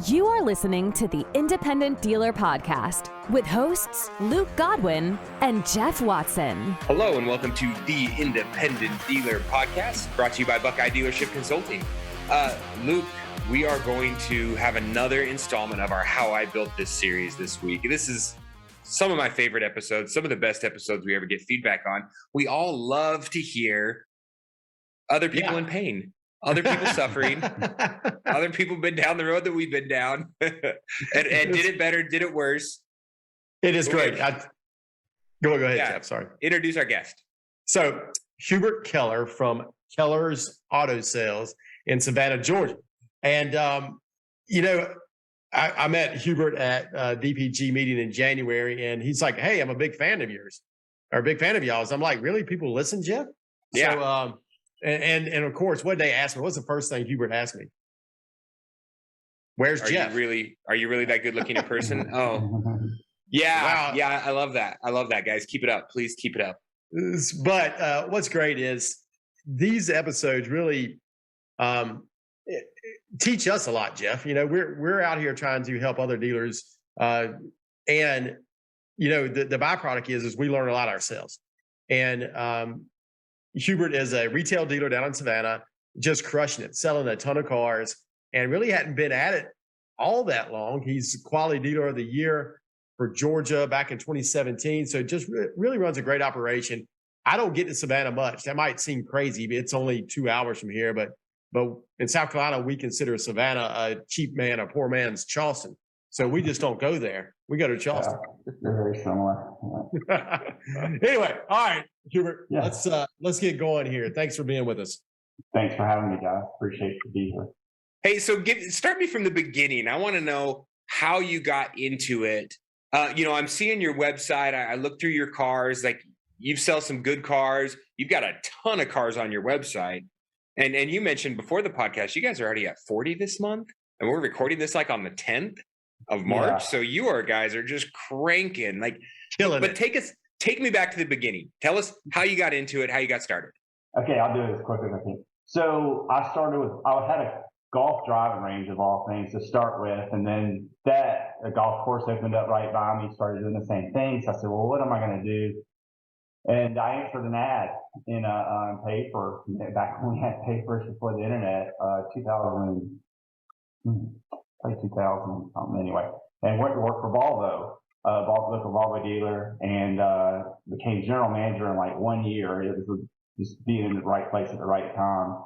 You are listening to the Independent Dealer Podcast with hosts Luke Godwin and Jeff Watson. Hello and welcome to the Independent Dealer Podcast, brought to you by Buckeye Dealership Consulting. Luke, we are going to have another installment of our How I Built This series this week. This is some of my favorite episodes, some of the best episodes we ever get feedback on. We all love to hear other people in pain. Other people suffering, other people been down the road that we've been down, and did it better, did it worse. It is great. Go ahead, Jeff. Sorry. Introduce our guest. So Hubert Keller from Keller's Auto Sales in Savannah, Georgia. And, I met Hubert at a DPG meeting in January, and he's like, "Hey, I'm a big fan of yours, or a big fan of y'all's." I'm like, "Really? People listen, Jeff?" Yeah. So, And of course, what they asked me, what's the first thing Hubert asked me? Where's Jeff? Are you really that good looking in person? Oh, yeah. Wow. Yeah. I love that. Guys. Keep it up. Please keep it up. But what's great is these episodes really teach us a lot, Jeff. You know, we're out here trying to help other dealers. And, you know, the byproduct is we learn a lot ourselves. And, Hubert is a retail dealer down in Savannah, just crushing it, selling a ton of cars, and really hadn't been at it all that long. He's Quality Dealer of the Year for Georgia back in 2017. So just really runs a great operation. I don't get to Savannah much. That might seem crazy, but it's only 2 hours from here. But in South Carolina, we consider Savannah a cheap man, a poor man's Charleston. So we just don't go there. We go to Charleston. Yeah, very similar. Anyway, all right, Hubert, yeah. Let's get going here. Thanks for being with us. Thanks for having me, guys. Appreciate to be here. Hey, so start me from the beginning. I want to know how you got into it. I'm seeing your website. I looked through your cars. Like, you sell some good cars. You've got a ton of cars on your website. And you mentioned before the podcast, you guys are already at 40 this month. And we're recording this like on the 10th of March. Yeah. So you guys are just cranking, like killing it. But take me back to the beginning. Tell us how you got into it, how you got started. Okay, I'll do it as quick as I can. So I had a golf driving range of all things to start with, and then a golf course opened up right by me, started doing the same thing. So I said, well, what am I going to do? And I answered an ad in a paper back when we had papers before the internet, 2000 something anyway, and went to work for Volvo, local Volvo dealer, and became general manager in like 1 year. It was just being in the right place at the right time.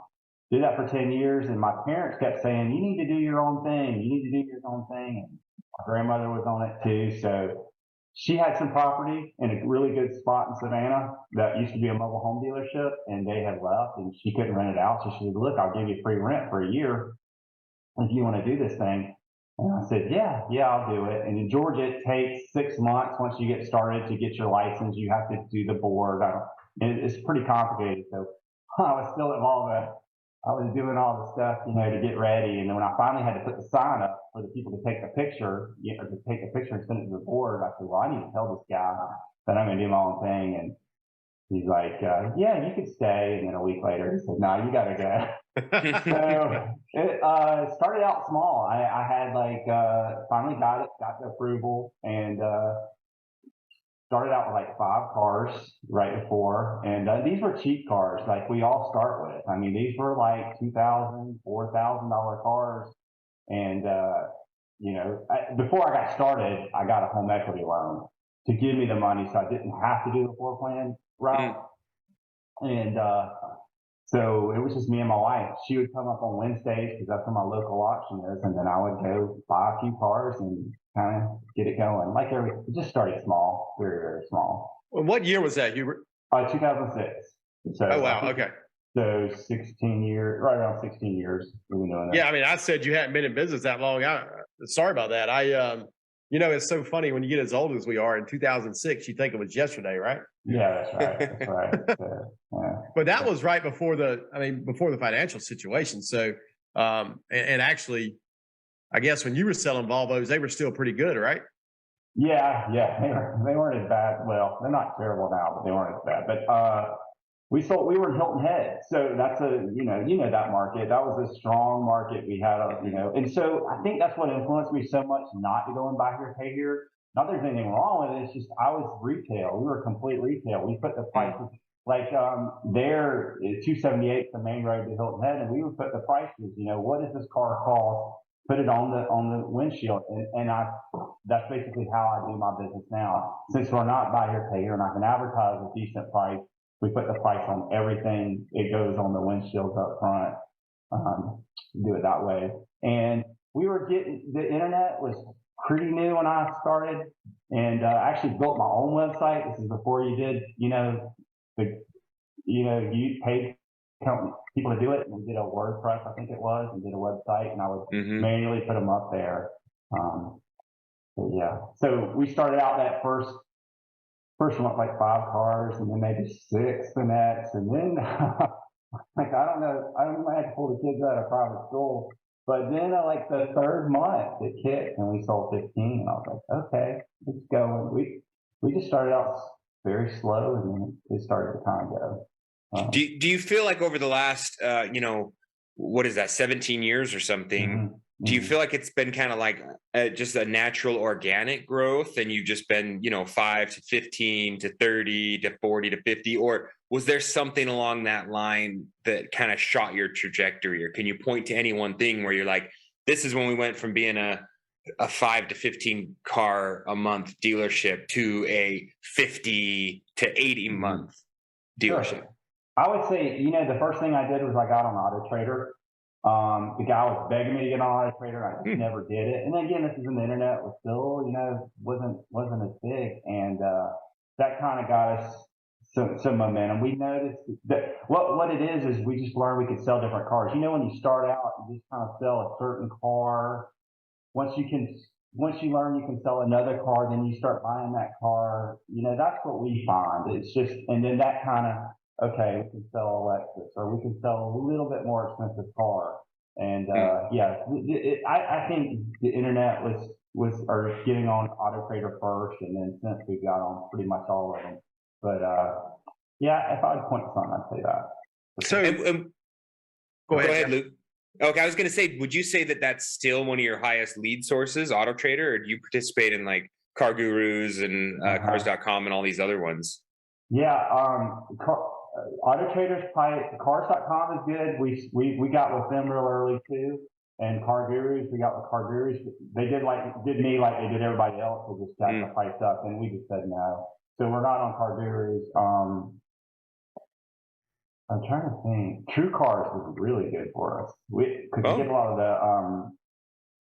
Did that for 10 years, and my parents kept saying, "You need to do your own thing. You need to do your own thing." And my grandmother was on it too, so she had some property in a really good spot in Savannah that used to be a mobile home dealership, and they had left, and she couldn't rent it out. So she said, "Look, I'll give you free rent for a year if you want to do this thing." And I said, yeah, I'll do it. And in Georgia, it takes 6 months once you get started to get your license. You have to do the board. And it's prettake complicated. So I was still involved. I was doing all the stuff, to get ready. And then when I finally had to put the sign up for the people to take the picture, and send it to the board, I said, well, I need to tell this guy that I'm going to do my own thing. And he's like, yeah, you could stay. And then a week later, he said, no, you got to go. So it started out small. I had finally got the approval, and started out with like 5 cars right before. And these were cheap cars, like we all start with. I mean, these were like $2,000, $4,000 cars. And, before I got started, I got a home equity loan to give me the money so I didn't have to do the floor plan route. And so it was just me and my wife. She would come up on Wednesdays because that's when my local auction is, and then I would go buy a few cars and kind of get it going. It just started small, very, very small. Well, what year was that, Hubert? 2006. So, oh, wow. Okay. So 16 years, right around 16 years we've been doing that. Yeah, I mean, I said you hadn't been in business that long. Sorry about that. It's so funny when you get as old as we are. In 2006, you think it was yesterday, right? Yeah, that's right. Yeah. But that was right before the financial situation. So, and actually, I guess when you were selling Volvos, they were still pretty good, right? Yeah. They weren't as bad. Well, they're not terrible now, but they weren't as bad. But we were in Hilton Head. So that's you know that market. That was a strong market we had, and so I think that's what influenced me so much not to go and buy here, pay here. Not that there's anything wrong with it. It's just I was retail. We were complete retail. We put the prices like there is 278 the main road to Hilton Head, and we would put the prices. What does this car cost? Put it on the windshield, and that's basically how I do my business now. Since we're not buy here, pay here, and I can advertise a decent price, we put the price on everything. It goes on the windshields up front. Do it that way. And we were getting the internet was pretty new when I started, and I actually built my own website. This is before you did, you paid people to do it. And we did a WordPress, I think it was, and did a website, and I would manually put them up there. So we started out that first one like 5 cars, and then maybe 6 the next, and then like I don't know, I had to pull the kids out of private school, but then like the 3rd month it kicked, and we sold 15, and I was like, okay, let's go. And we just started out very slow, and then it started to kind of go. Do you feel like over the last, what is that, 17 years or something, do you feel like it's been kind of like just a natural organic growth, and you've just been, 5 to 15 to 30 to 40 to 50, or was there something along that line that kind of shot your trajectory? Or can you point to any one thing where you're like, this is when we went from being a 5 to 15 car a month dealership to a 50 to 80 month dealership? Sure. I would say, the first thing I did was I got on AutoTrader. The guy was begging me to get on AutoTrader. I just never did it. And then again, this is in the internet. It was still, wasn't as big. And that kind of got us some momentum. We noticed that what it is we just learned we could sell different cars. When you start out, you just kind of sell a certain car. Once you learn you can sell another car, then you start buying that car. That's what we find. It's just, and then that kind of, okay, we can sell a Lexus, or we can sell a little bit more expensive car. And I think the internet or getting on AutoTrader first, and then since we got on pretty much all of them. But if I would point to something, I'd say that. So go ahead, Luke. Okay, I was going to say, would you say that that's still one of your highest lead sources, AutoTrader, or do you participate in like Car Gurus and Cars.com and all these other ones? Yeah, AutoTrader's probably, Cars.com is good. We got with them real early too. And Car Gurus, we got with Car Gurus. They did me like they did everybody else. They just got the price up, and we just said no. So we're not on Car Gurus. I'm trying to think. True Cars is really good for us. Because we get a lot of the,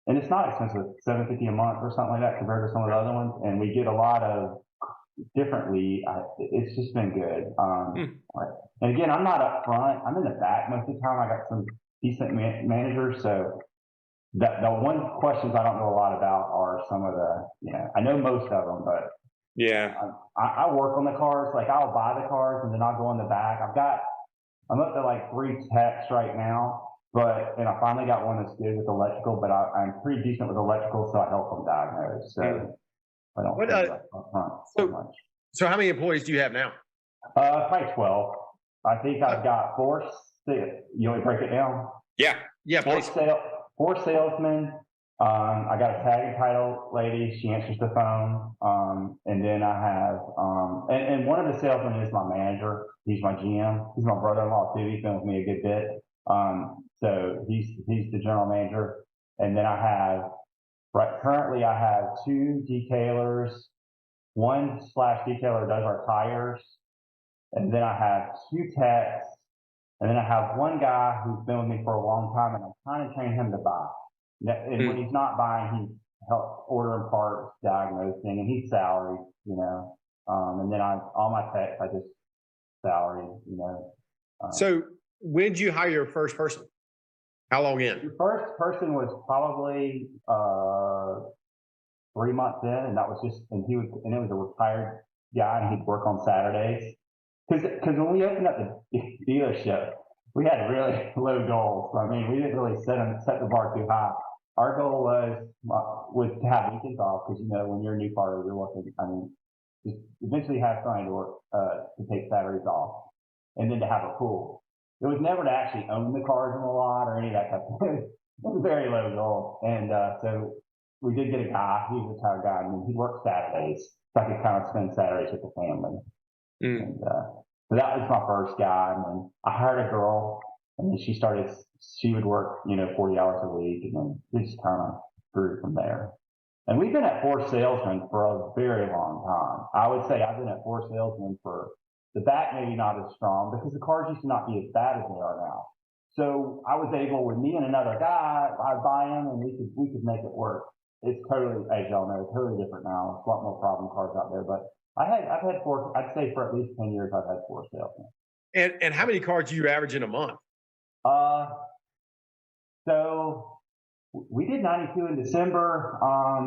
and it's not expensive, $750 a month or something like that compared to some of the other ones. And we get a lot of differently. It's just been good. And again, I'm not up front. I'm in the back most of the time. I got some decent managers. So the one questions I don't know a lot about are some of the, I know most of them, but yeah, I work on the cars. Like I'll buy the cars and then I'll go in the back. I'm up to like 3 techs right now, and I finally got one that's good with electrical, but I'm pretty decent with electrical, so I help them diagnose. So I don't up front so much. So how many employees do you have now? Probably 12. I think I've got 4. You want me to break it down? Yeah. 4 salesmen. I got a tag and title lady. She answers the phone. And then I have, and one of the salesmen is my manager. He's my GM. He's my brother-in-law too. He's been with me a good bit. So he's the general manager. And then currently I have 2 detailers. One / detailer does our tires. And then I have 2 techs. And then I have one guy who's been with me for a long time, and I'm trying to train him to buy. And when he's not buying, he helps ordering parts, diagnosing, and he's salaried, and then all my techs, I just salary, So when did you hire your first person? How long in? The first person was probably 3 months in, and that was and it was a retired guy, and he'd work on Saturdays. Because when we opened up the dealership, we had really low goals. I mean, we didn't really set the bar too high. Our goal was to have weekends off, because when you're a new car, you're working. I mean, just eventually have somebody to work to take Saturdays off. and then to have a pool. It was never to actually own the cars in the lot or any of that type of thing. It was a very low goal. And so we did get a guy, he was a retired guy, and he worked Saturdays. So I could kind of spend Saturdays with the family. And so that was my first guy. And then I hired a girl, and then she would work, 40 hours a week, and then we just kind of grew from there. And we've been at 4 salesmen for a very long time. I would say I've been at 4 salesmen for the back, maybe not as strong because the cars used to not be as bad as they are now. So I was able, with me and another guy, I'd buy them and we could make it work. It's totally, as y'all know, totally different now. There's a lot more problem cars out there, but I've had 4, I'd say for at least 10 years, I've had 4 salesmen. And how many cars do you average in a month? So we did 92 in December.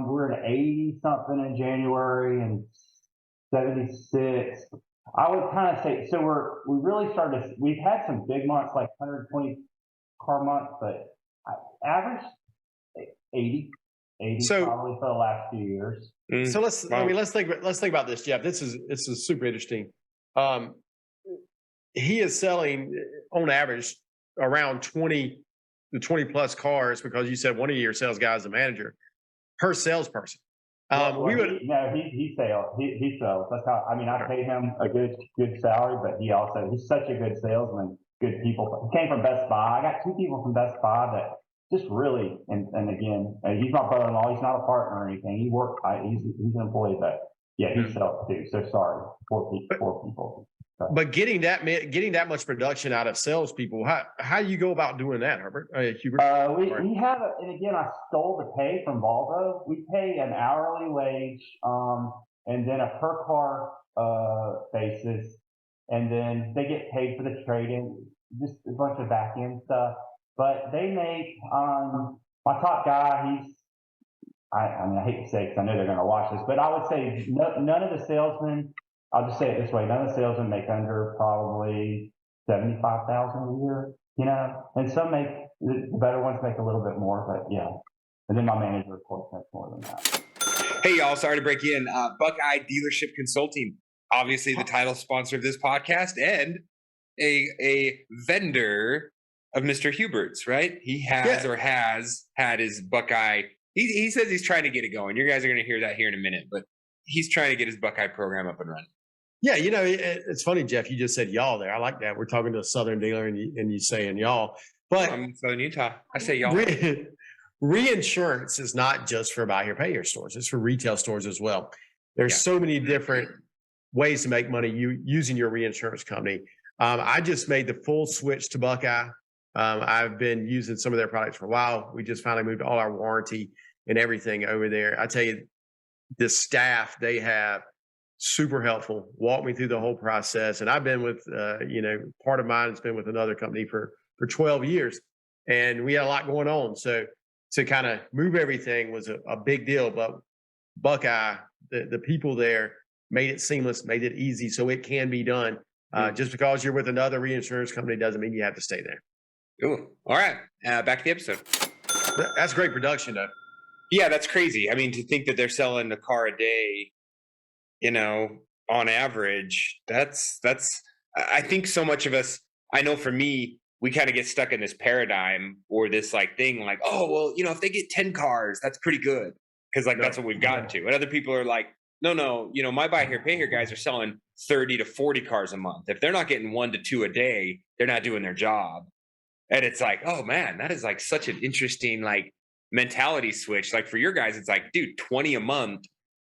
We're at 80 something in January and 76. I would kind of say, so we really started, we've had some big months, like 120 car months, but average 80 so, probably for the last few years. So let's think about this, Jeff. This is super interesting. He is selling on average around 20 plus cars, because you said one of your sales guys is a manager, per salesperson. He sells. He sells. That's how. I mean, I pay him a good salary, but he's such a good salesman. Good people. He came from Best Buy. I got 2 people from Best Buy that just really, and again, he's my brother-in-law. He's not a partner or anything. He works. He's an employee, but yeah, he sells too. So sorry, 4 people. But getting that much production out of salespeople, how do you go about doing that, Hubert? Hubert? We have, and again, I stole the pay from Volvo. We pay an hourly wage, and then a per car basis, and then they get paid for the trade-in, just a bunch of back end stuff. But they make my top guy. I hate to say, because I know they're going to watch this, but I would say none of the salesmen. I'll just say it this way: none of the salesmen make under probably $75,000 a year, and some the better ones make a little bit more, but yeah. And then my manager, of course, makes more than that. Hey, y'all! Sorry to break in. Buckeye Dealership Consulting, obviously the title sponsor of this podcast, and a vendor of Mr. Huberts, right? He has had his Buckeye. He says he's trying to get it going. You guys are going to hear that here in a minute, but he's trying to get his Buckeye program up and running. Yeah, it's funny, Jeff. You just said y'all there. I like that. We're talking to a Southern dealer, and you saying y'all. But I'm in Southern Utah. I say y'all. Reinsurance is not just for buy here, pay here stores. It's for retail stores as well. There's so many different ways to make money using your reinsurance company. I just made the full switch to Buckeye. I've been using some of their products for a while. We just finally moved all our warranty and everything over there. I tell you, the staff they have, super helpful, walked me through the whole process. And I've been with, part of mine has been with another company for 12 years, and we had a lot going on. So to kind of move everything was a big deal. But Buckeye, the people there made it seamless, made it easy, so it can be done. Just because you're with another reinsurance company doesn't mean you have to stay there. Ooh. All right. Back to the episode. That's great production, though. Yeah, that's crazy. I mean, to think that they're selling a car a day, on average, that's, I think so much of us, I know for me, we kind of get stuck in this paradigm or this thing like, oh, well, if they get 10 cars, that's pretty good. Cause that's what we've gotten to. And other people are like, no, my buy here, pay here guys are selling 30 to 40 cars a month. If they're not getting 1 to 2 a day, they're not doing their job. And it's like, oh man, that is such an interesting mentality switch. For your guys, it's like, dude, 20 a month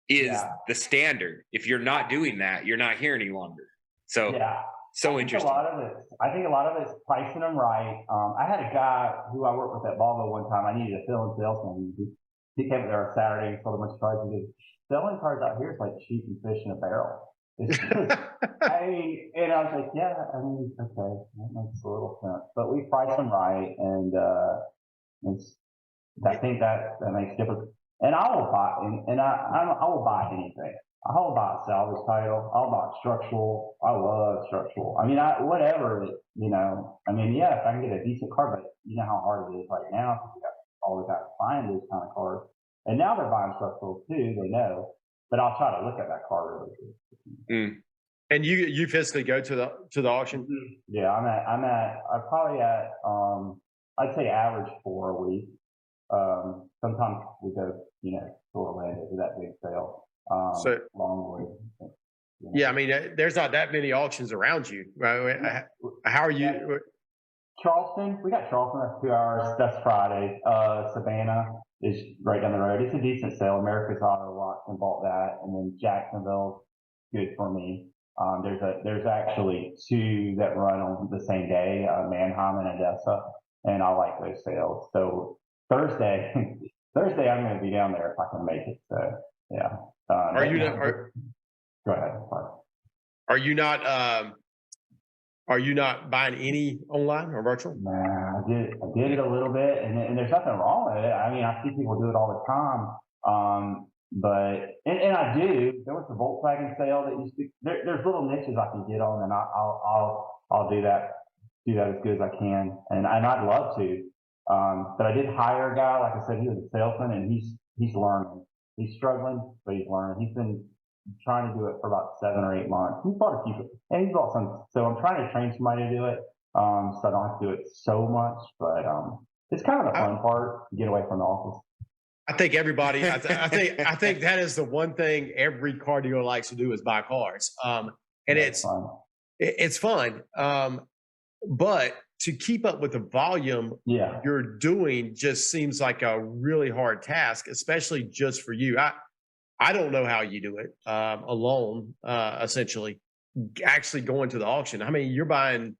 is the standard. If you're not doing that, you're not here any longer. So, so interesting. I think a lot of it's pricing them right. I had a guy who I worked with at Volvo one time. I needed a fill-in salesman. He came there on Saturday and sold a bunch of cars. And he goes, selling cars out here is like shooting fish in a barrel. And I was like, okay, that makes a little sense. But we price them right, and I think that makes a difference. And I will buy, I will buy anything. I will buy a salvage title. I'll buy structural. I love structural. I mean, whatever, if I can get a decent car, but you know how hard it is right now. We got all the guys buying those kind of cars. And now they're buying structural too, they know. But I'll try to look at that car really good. And you physically go to the auction? Yeah, I'm probably at I'd say average 4 a week. Sometimes we go, to Orlando to that big sale. So Long way. yeah, I mean, there's not that many auctions around you. Right? How are you? Charleston, we got Charleston. That's 2 hours. That's Friday. Savannah is right down the road. It's a decent sale. America's Auto Auction bought that, and then Jacksonville, good for me. There's actually 2 that run on the same day, Manheim and Odessa, and I like those sales. So Thursday, I'm going to be down there if I can make it. So yeah. Are you not? Go ahead. Sorry. Are you not buying any online or virtual? Nah, I did it a little bit, and there's nothing wrong with it. I mean, I see people do it all the time. But I do. There was a Volkswagen sale that used to. There's little niches I can get on, and I'll do that as good as I can, and I'd love to. But I did hire a guy. Like I said, he was a salesman, and he's learning. He's struggling, but he's learning. He's been trying to do it for about 7 or 8 months. He's bought a few, and he's bought some. So I'm trying to train somebody to do it, so I don't have to do it so much. But it's kind of the fun part to get away from the office. I think everybody. I think that is the one thing every car dealer likes to do is buy cars. And it's fun. It's fun. But to keep up with the volume you're doing just seems like a really hard task, especially just for you. I don't know how you do it alone, essentially, actually going to the auction. I mean, you're buying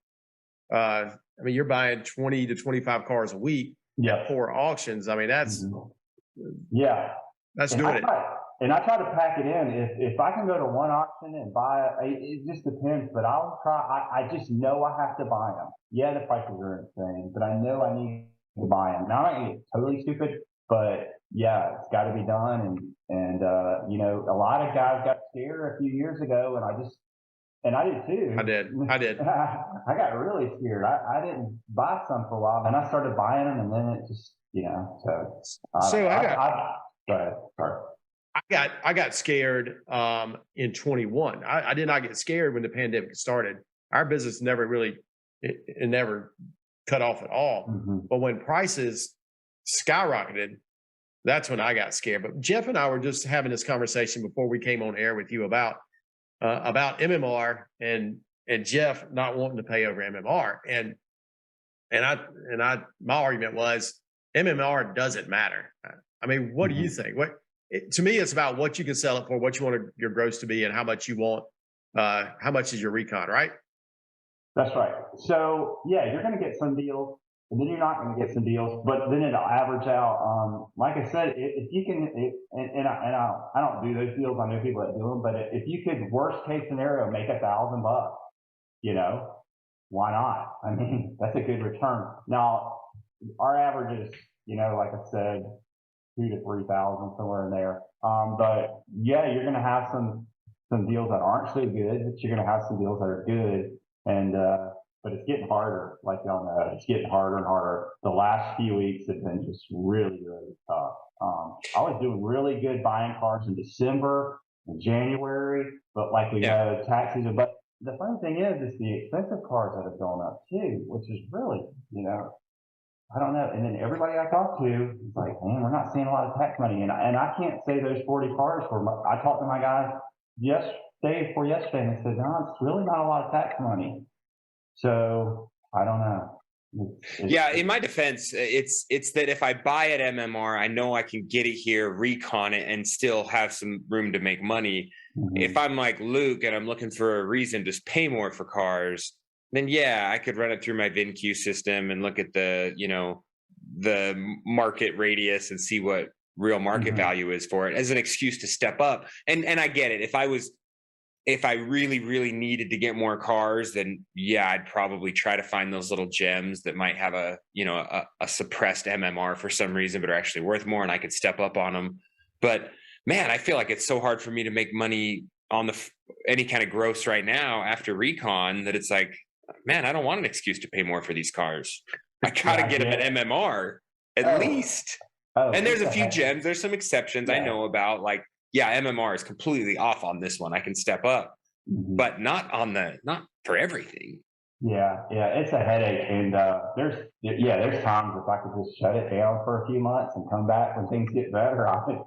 20 to 25 cars a week at 4 auctions. I mean, that's that's doing it. And I try to pack it in. If I can go to one auction and buy it just depends, but I'll try. I just know I have to buy them. Yeah, the prices are insane, but I know I need to buy them. Now, I ain't totally stupid, but yeah, it's got to be done. And a lot of guys got scared a few years ago, and I did too. I did. I got really scared. I didn't buy some for a while, and I started buying them, and then it just, So go ahead. Sorry. I got scared in 21. I did not get scared when the pandemic started. Our business never really it never cut off at all. Mm-hmm. But when prices skyrocketed, that's when I got scared. But Jeff and I were just having this conversation before we came on air with you about MMR and Jeff not wanting to pay over MMR. And my argument was MMR doesn't matter. I mean, what do you think? To me, it's about what you can sell it for, what you want your gross to be, and how much you want. How much is your recon, right? That's right. So yeah, you're going to get some deals, and then you're not going to get some deals, but then it'll average out. Like I said, if you can, I don't do those deals. I know people that do them, but if you could, worst case scenario, make $1,000, why not? I mean, that's a good return. Now, our average is, like I said, 2,000 to 3,000, somewhere in there. But yeah, you're going to have some deals that aren't so good, but you're going to have some deals that are good. And, but it's getting harder, like y'all know, it's getting harder and harder. The last few weeks have been just really, really tough. I was doing really good buying cars in December and January, but like we know, tax season. But the funny thing is the expensive cars that have gone up too, which is really, I don't know. And then everybody I talk to is like, man, we're not seeing a lot of tax money. And I can't say those 40 cars I talked to my guys yesterday, and they said, no, it's really not a lot of tax money. So I don't know. In my defense, it's that if I buy at MMR, I know I can get it here, recon it, and still have some room to make money. Mm-hmm. If I'm like Luke and I'm looking for a reason to pay more for cars, then I could run it through my VinQ system and look at the market radius and see what real market value is for it as an excuse to step up. And I get it. If I really, really needed to get more cars, then I'd probably try to find those little gems that might have a suppressed MMR for some reason, but are actually worth more, and I could step up on them. But man, I feel like it's so hard for me to make money on any kind of gross right now after recon that it's like, man, I don't want an excuse to pay more for these cars. I got to get them at MMR at least. And there's a few gems. There's some exceptions I know about. Like, MMR is completely off on this one. I can step up. but not for everything. Yeah, it's a headache, and there's times if I could just shut it down for a few months and come back when things get better, I would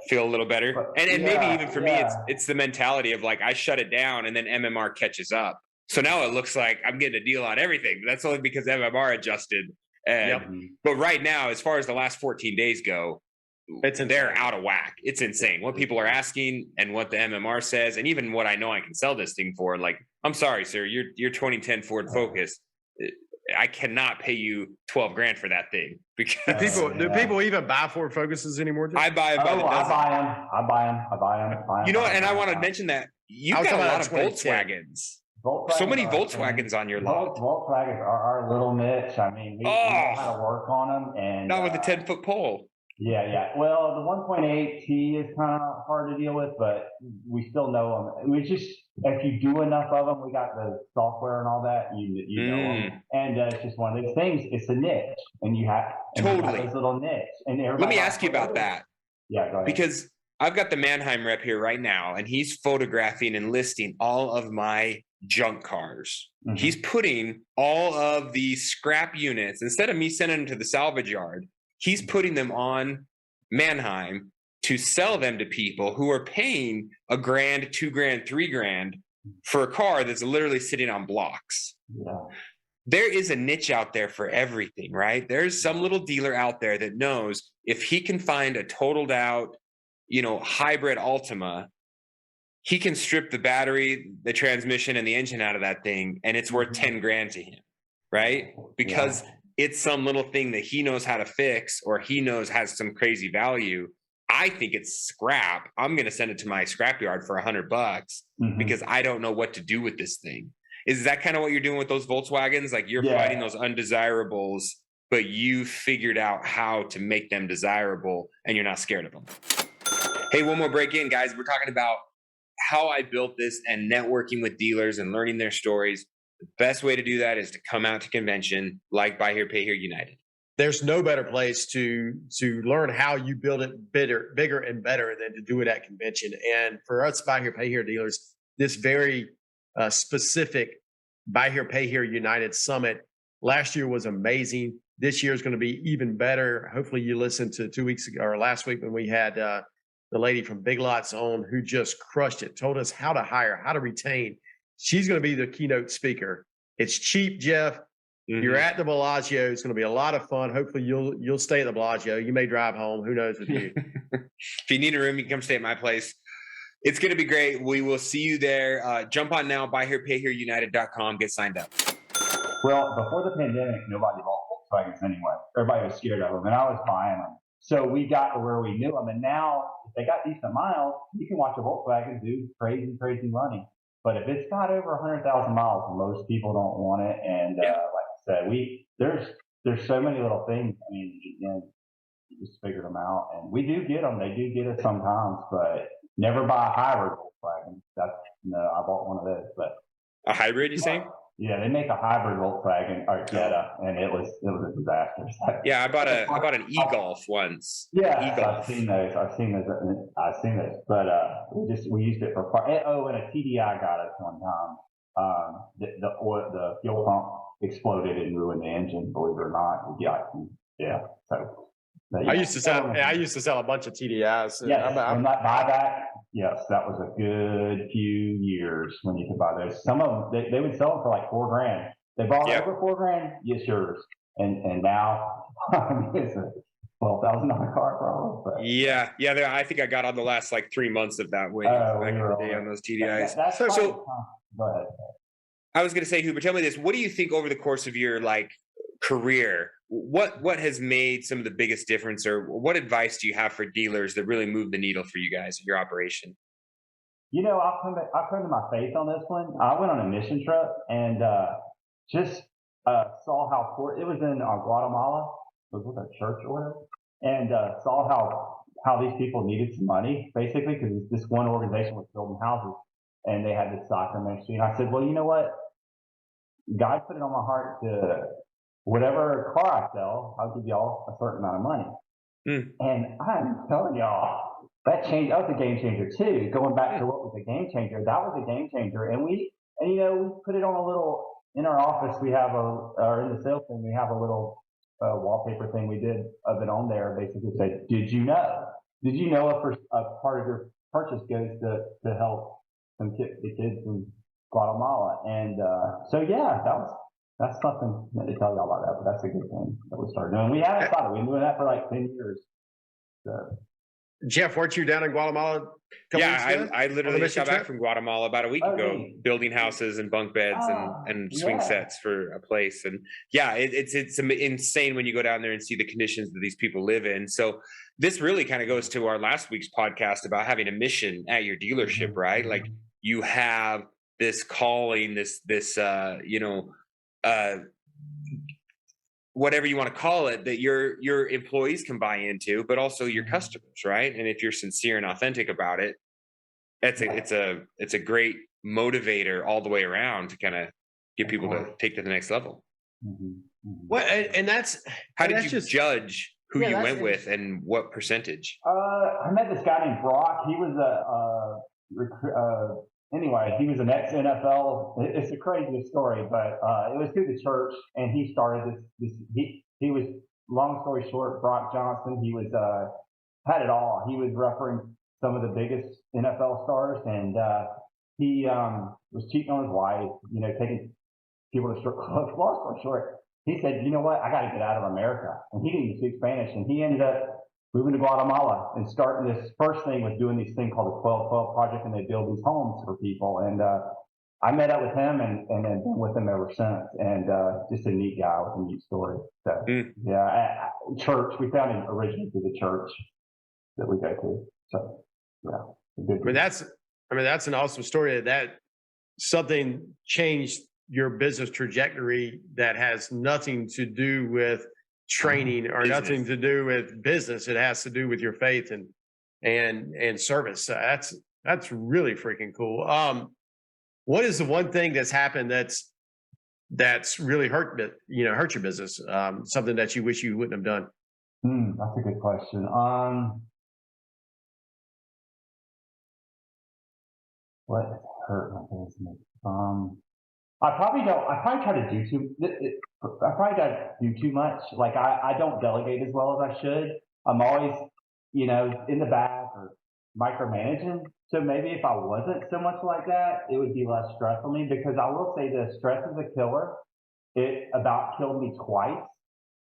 feel a little better. But, and maybe even for me, it's the mentality of like I shut it down and then MMR catches up. So now it looks like I'm getting a deal on everything. That's only because MMR adjusted. But right now, as far as the last 14 days go, they're out of whack. It's insane what people are asking and what the MMR says, and even what I know I can sell this thing for. Like, I'm sorry, sir, your 2010 Ford Focus, I cannot pay you $12,000 for that thing. Because do people even buy Ford Focuses anymore? Jeff? I buy them. I buy them. You know what? And I want to mention that you've got a lot of Volkswagens. So many Volkswagens on your lot. Volkswagens are our little niche. I mean, we know how to work on them, and not with a 10-foot pole. Yeah. Well, the 1.8T is kind of hard to deal with, but we still know them. We just, if you do enough of them, we got the software and all that, you know them. And it's just one of those things. It's a niche, and you have those little niche. And let me ask you about that. Yeah, go ahead. Because I've got the Mannheim rep here right now, and he's photographing and listing all of my junk cars. Mm-hmm. He's putting all of the scrap units, instead of me sending them to the salvage yard, he's putting them on Mannheim to sell them to people who are paying $1,000, $2,000, $3,000 for a car that's literally sitting on blocks. Yeah. There is a niche out there for everything, right? There's some little dealer out there that knows if he can find a totaled out, hybrid Altima, he can strip the battery, the transmission, and the engine out of that thing, and it's worth $10,000 to him, right? Because it's some little thing that he knows how to fix, or he knows has some crazy value. I think it's scrap. I'm going to send it to my scrapyard for $100 because I don't know what to do with this thing. Is that kind of what you're doing with those Volkswagens? Like you're fighting those undesirables, but you figured out how to make them desirable and you're not scared of them. Hey, one more break in, guys. We're talking about how I built this and networking with dealers and learning their stories. The best way to do that is to come out to convention like Buy Here, Pay Here United. There's no better place to learn how you build it bigger and better than to do it at convention. And for us Buy Here, Pay Here dealers, this very specific Buy Here, Pay Here United Summit last year was amazing. This year is going to be even better. Hopefully you listened to 2 weeks ago or last week when we had the lady from Big Lots on who just crushed it, told us how to hire, how to retain. She's going to be the keynote speaker. It's cheap, Jeff. Mm-hmm. You're at the Bellagio. It's going to be a lot of fun. Hopefully you'll stay at the Bellagio. You may drive home. Who knows with you? If you need a room, you can come stay at my place. It's going to be great. We will see you there. Jump on now, buyherepayhereunited.com. Get signed up. Well, before the pandemic, nobody bought Volkswagens anyway. Everybody was scared of them, and I was buying them. So we got to where we knew them. And now, if they got decent miles, you can watch a Volkswagen do crazy running. But if it's got over 100,000 miles, most people don't want it. And like I said, there's so many little things. I mean, you just figured them out. And we do get them. They do get us sometimes, but never buy a hybrid Volkswagen. I bought one of those. But a hybrid, you saying? Yeah, they make a hybrid Volkswagen or Jetta, and it was a disaster. Yeah, I bought an e-Golf once. Yeah, e-Golf. I've seen those. But we used it for and a TDI got us one time. The fuel pump exploded and ruined the engine. Believe it or not, yeah. So. I used to sell a bunch of TDIs. Yes, on that buyback. Yes, that was a good few years when you could buy those. Some of them, they would sell them for like $4,000. They bought over $4,000, yes, yours. And now it's a $12,000 car probably. But. Yeah. I think I got on the last like 3 months of that way back in the day on those TDIs. So go ahead. I was going to say, Hubert, tell me this. What do you think over the course of your career? What has made some of the biggest difference, or what advice do you have for dealers that really move the needle for you guys, your operation? I'll come to my faith on this one. I went on a mission trip and just saw how it was in Guatemala. It was with a church or whatever, and saw how these people needed some money, basically, because this one organization was building houses, and they had this soccer ministry. And I said, well, you know what? God put it on my heart to whatever car I sell, I'll give y'all a certain amount of money. And I'm telling y'all, that was a game changer too. Going back to what was a game changer, that was a game changer. And we put it on a little, in our office, we have or in the sales thing, we have a little wallpaper thing we did of it on there. Basically said, did you know a part of your purchase goes to help the kids in Guatemala. And so, yeah, that's something to tell y'all about that, but that's a good thing that we started doing. We haven't thought of it. We've been doing that for like 10 years. So. Jeff, weren't you down in Guatemala? I literally just got back from Guatemala about a week ago, building houses and bunk beds and swing sets for a place. And yeah, it's insane when you go down there and see the conditions that these people live in. So this really kind of goes to our last week's podcast about having a mission at your dealership, right? Like you have this calling, this whatever you want to call it, that your employees can buy into, but also your customers, right? And if you're sincere and authentic about it, it's a great motivator all the way around to kind of get people to take to the next level. Well, and that's how did you judge who you went with and what percentage? I met this guy named Brock. He was anyway, he was an ex-NFL. It's the craziest story, but it was through the church, and he started this. He was, long story short, Brock Johnson. He was had it all. He was refereeing some of the biggest NFL stars, and he was cheating on his wife. Taking people to strip clubs. Long story short, he said, "You know what? I got to get out of America." And he didn't even speak Spanish, and he ended up moving to Guatemala and starting this first thing was doing this thing called the 1212 Project, and they build these homes for people. And I met up with him and then been with him ever since. And just a neat guy with a neat story. So church, we found him originally through the church that we go to. So that's an awesome story. That something changed your business trajectory that has nothing to do with training or nothing to do with business. It has to do with your faith and service. That's really freaking cool. What is the one thing that's happened that's really hurt your business? Something that you wish you wouldn't have done? That's a good question. What hurt my business? I probably try to do too much. Like I don't delegate as well as I should. I'm always, in the back or micromanaging. So maybe if I wasn't so much like that, it would be less stress on me, because I will say this: stress is a killer. It about killed me twice.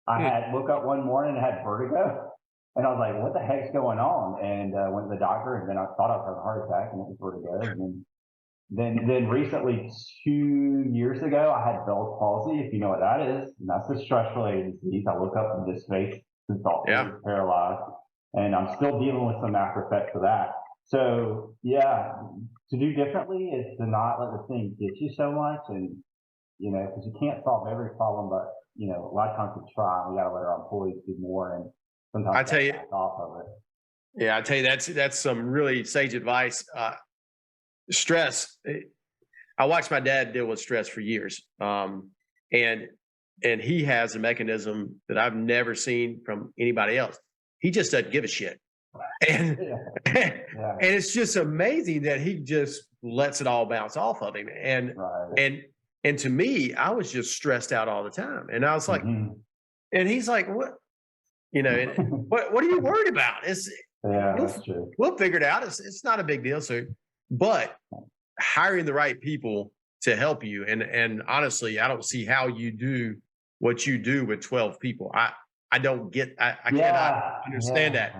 I woke up one morning and had vertigo, and I was like, what the heck's going on? And went to the doctor, and then I thought I was having a heart attack, and it was vertigo. And then recently, 2 years ago, I had Bell's palsy, if you know what that is. And that's a stress-related disease. I woke up and this face is all paralyzed. And I'm still dealing with some after effects of that. So, yeah, to do differently is to not let the thing get you so much. And, because you can't solve every problem, but, a lot of times we try. We got to let our employees do more. And sometimes I tell you, off of it. Yeah, I tell you, that's some really sage advice. Stress. I watched my dad deal with stress for years. And he has a mechanism that I've never seen from anybody else. He just doesn't give a shit. And and it's just amazing that he just lets it all bounce off of him. And to me, I was just stressed out all the time. And I was like, and he's like, what? What are you worried about? That's true. We'll figure it out. It's not a big deal. So, but hiring the right people to help you. And honestly, I don't see how you do what you do with 12 people. I cannot understand that.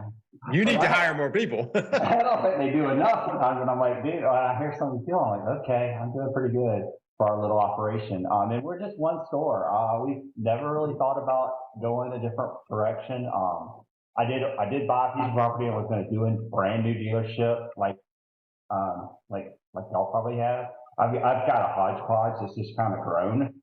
You need to hire more people. I don't think they do enough sometimes. And I'm like, dude, I hear something feeling like, okay, I'm doing pretty good for our little operation. And we're just one store. We've never really thought about going a different direction. I did buy a piece of property. I was going to do a brand new dealership, like y'all probably have. I've got a hodgepodge that's just kind of grown,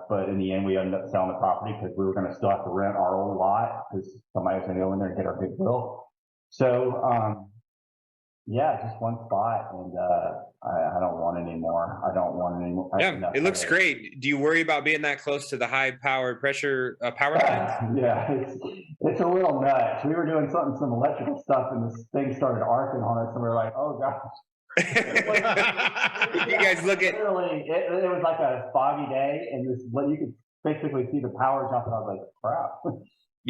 but in the end we ended up selling the property because we were going to still have to rent our old lot because somebody was going to go in there and get our big bill. So, just one spot, and I don't want any more. Yeah, it looks great. Do you worry about being that close to the high-powered pressure power lines? Yeah, it's a little nuts. We were doing some electrical stuff, and this thing started arcing on us, and we were like, "Oh gosh!" You guys look at literally. It was like a foggy day, and you could basically see the power jumping. I was like, "Crap."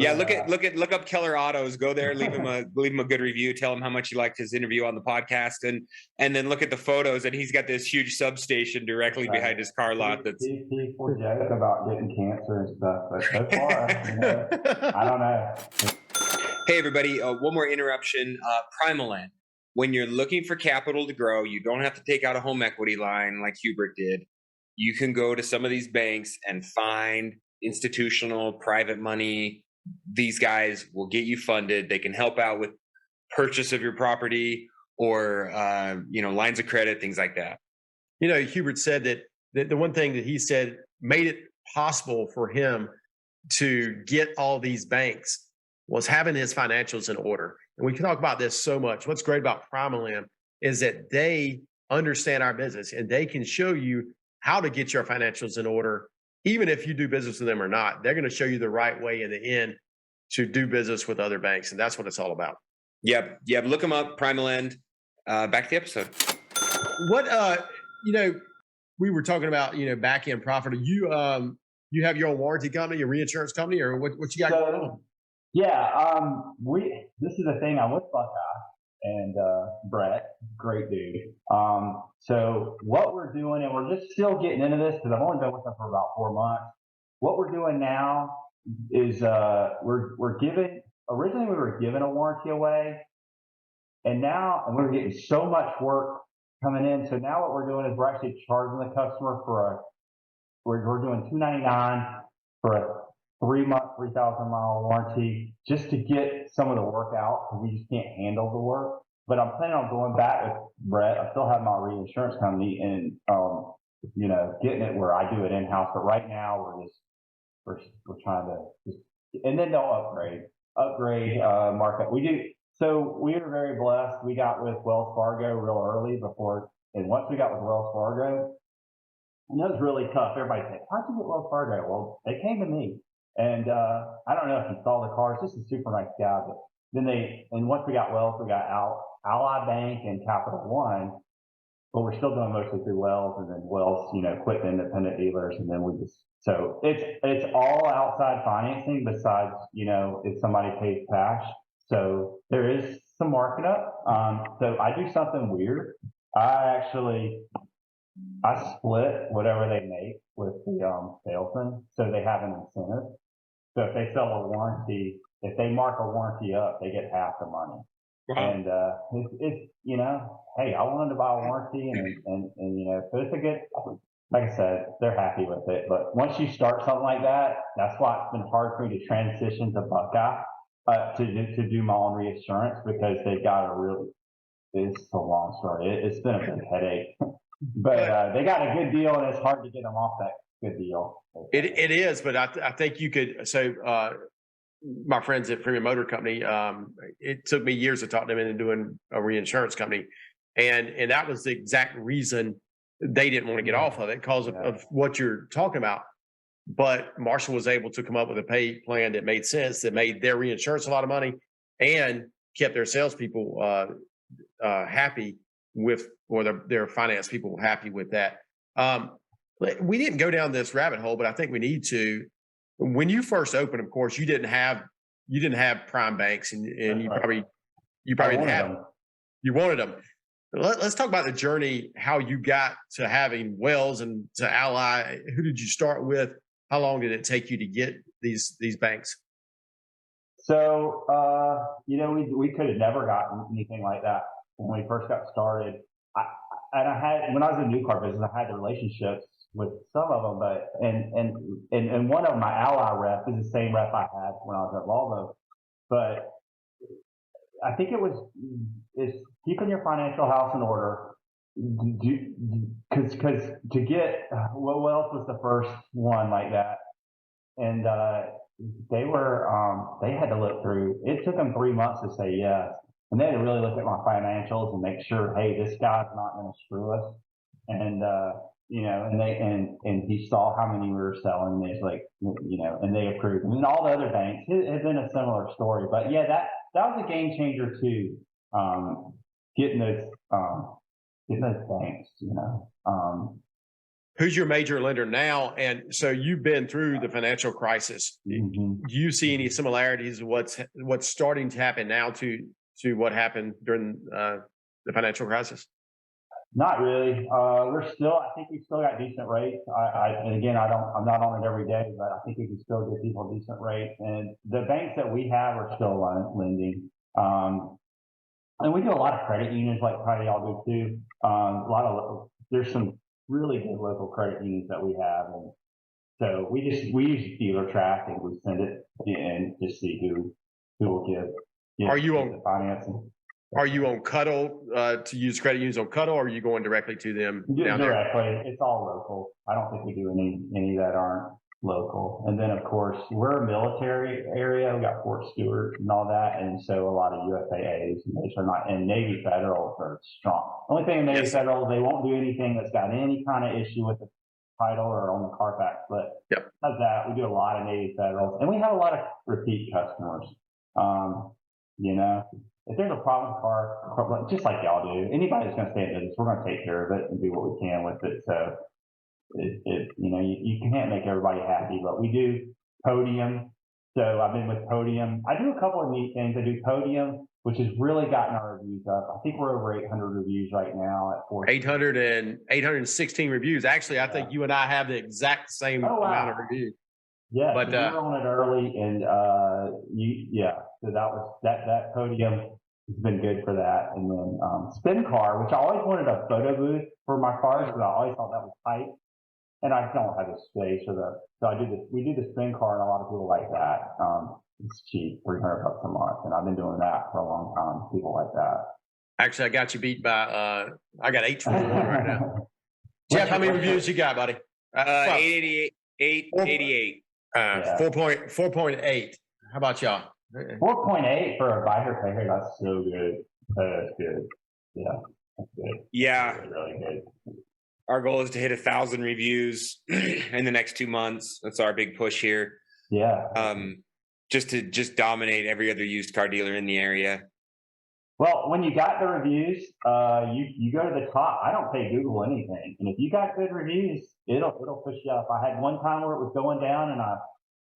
Yeah, look up Keller Autos. Go there, leave him a good review. Tell him how much you liked his interview on the podcast, and then look at the photos. And he's got this huge substation directly behind his car lot. That's people joke about getting cancer and stuff, but so far, I don't know. Hey everybody, one more interruption. Primal End. When you're looking for capital to grow, you don't have to take out a home equity line like Hubert did. You can go to some of these banks and find institutional private money. These guys will get you funded. They can help out with purchase of your property or lines of credit, things like that. Hubert said that the one thing that he said made it possible for him to get all these banks was having his financials in order. And we can talk about this so much. What's great about Primal End is that they understand our business and they can show you how to get your financials in order. Even if you do business with them or not, they're going to show you the right way in the end to do business with other banks. And that's what it's all about. Yep. Look them up, Primal End. Back to the episode. What, we were talking about, back end profit. You have your own warranty company, your reinsurance company, or what you got going on? Yeah. This is the thing. I'm with Buckeye and Brett, great dude. So what we're doing, and we're just still getting into this because I've only been with them for about 4 months. What we're doing now is originally we were giving a warranty away, and we're getting so much work coming in. So now what we're doing is we're actually charging the customer we're doing $299 for a 3-month, 3,000-mile warranty just to get some of the work out because we just can't handle the work. But I'm planning on going back with Brett. I still have my reinsurance company and, getting it where I do it in-house. But right now we're trying to and then they'll upgrade markup. So we were very blessed. We got with Wells Fargo real early and once we got with Wells Fargo, and that was really tough. Everybody said, "How'd you get Wells Fargo?" Well, they came to me. And I don't know if you saw the cars. Just a super nice guy. But once we got Wells, we got Ally Bank and Capital One. But we're still doing mostly through Wells, and then Wells, quit the independent dealers, and then so it's all outside financing. Besides, if somebody pays cash, so there is some markup. So I do something weird. I split whatever they make with the salesman, so they have an incentive. So if they sell a warranty, if they mark a warranty up, they get half the money. Wow. And it's hey, I wanted to buy a warranty, and so it's a good. Like I said, they're happy with it. But once you start something like that, that's why it's been hard for me to transition to Buckeye to do my own reinsurance because they got it's a long story. It's been a big headache. But they got a good deal, and it's hard to get them off that good deal. It is, but I think you could. So my friends at Premium Motor Company, it took me years to talk them into doing a reinsurance company, and that was the exact reason they didn't want to get off of it because of what you're talking about. But Marshall was able to come up with a pay plan that made sense, that made their reinsurance a lot of money, and kept their salespeople happy with, or their finance people happy with that. We didn't go down this rabbit hole, but I think we need to. When you first opened, of course, you didn't have prime banks, and you probably didn't have them. You wanted them. Let's talk about the journey, how you got to having Wells and to Ally. Who did you start with? How long did it take you to get these banks? So, we could have never gotten anything like that when we first got started. When I was in the new car business, I had the relationships with some of them, but and one of my Ally rep is the same rep I had when I was at Volvos. But I think it's keeping your financial house in order. Because to get Wells was the first one like that, and they had to look through. It took them 3 months to say yes, and they had to really look at my financials and make sure, hey, this guy's not going to screw us. And and he saw how many we were selling, and he's like, and they approved. And all the other banks, it has been a similar story. But yeah, that was a game changer too. Getting those banks, Who's your major lender now? And so you've been through the financial crisis. Mm-hmm. Do you see any similarities of what's starting to happen now to what happened during the financial crisis? Not really. I think we still got decent rates. And again, I'm not on it every day, but I think we can still give people decent rates. And the banks that we have are still lending. And we do a lot of credit unions, like probably y'all do too. There's some really good local credit unions that we have, and so we use dealer track, and we send it in to see who will give. Are you on the financing? Are you on Cuddle to use credit unions on Cuddle, or are you going directly to them down directly? there? It's all local. I don't think we do any that aren't local. And then of course we're a military area. We got Fort Stewart and all that, and so a lot of USAAs and those are not. And Navy Federals are strong. Only thing in Navy Federal, they won't do anything that's got any kind of issue with the title or on the Carfax. But besides that, we do a lot of Navy Federals, and we have a lot of repeat customers. If there's a problem with car, just like y'all do, anybody that's going to stay in business, we're going to take care of it and do what we can with it. So you can't make everybody happy, but we do Podium. So I've been with Podium. I do a couple of neat things. I do Podium, which has really gotten our reviews up. I think we're over 800 reviews right now at 816 reviews. Actually, I think you and I have the exact same amount of reviews. Yeah, but we were on it early, and so that Podium has been good for that. And then Spin Car, which I always wanted a photo booth for my cars, but I always thought that was tight. And I don't have the space we do the Spin Car, and a lot of people like that. It's cheap, $300 a month. And I've been doing that for a long time. People like that. Actually, I got you beat by, I got 821 right now. Jeff, how many reviews you got, buddy? 888. 888. 4.8. How about y'all? 4.8 for a buyer payer. That's so good. That's good. Yeah. That's good. Yeah. That's really good. Our goal is to hit 1,000 reviews in the next 2 months. That's our big push here. Yeah. Just to dominate every other used car dealer in the area. Well, when you got the reviews, you go to the top. I don't pay Google anything, and if you got good reviews, it'll push you up. I had one time where it was going down, and I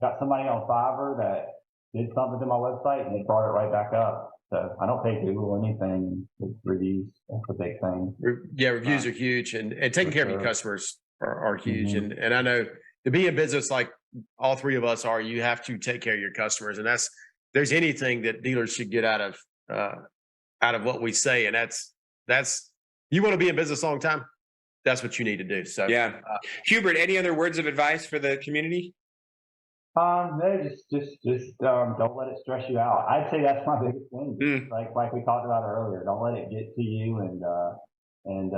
got somebody on Fiverr that did something to my website, and they brought it right back up. So I don't pay Google anything with reviews. That's a big thing. Yeah, reviews are huge, and taking care of your customers are huge. Mm-hmm. And I know to be in business like all three of us are, you have to take care of your customers, and there's anything that dealers should get out of what we say, and that's you want to be in business a long time, that's what you need to do. So yeah. Hubert, any other words of advice for the community? No, just don't let it stress you out. I'd say that's my biggest thing. Like we talked about earlier, don't let it get to you, and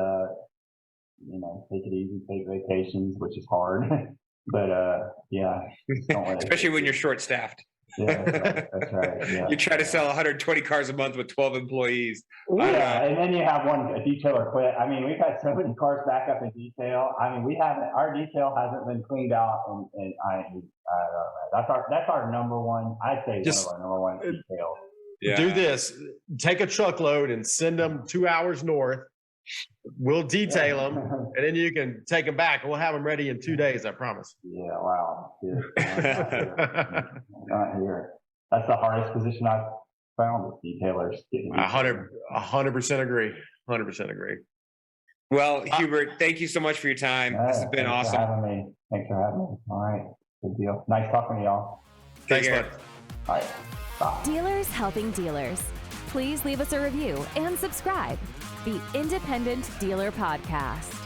take it easy, take vacations, which is hard, but don't let especially when you're short staffed. Yeah, that's right. Yeah. You try to sell 120 cars a month with 12 employees. Yeah, and then you have a detailer quit. I mean, we've had so many cars back up in detail. I mean, our detail hasn't been cleaned out, and I don't know. That's our number one. I'd say one of our number one details. Yeah. Do this: take a truckload and send them 2 hours north. We'll detail them, and then you can take them back. We'll have them ready in 2 days, I promise. Yeah, wow. Not here. That's the hardest position I've found with detailers. 100% agree. 100% agree. Well, Hubert, thank you so much for your time. This has been awesome. Thanks for having me. All right. Good deal. Nice talking to y'all. Thanks, bud. All right. Bye. Dealers helping dealers. Please leave us a review and subscribe. The Independent Dealer Podcast.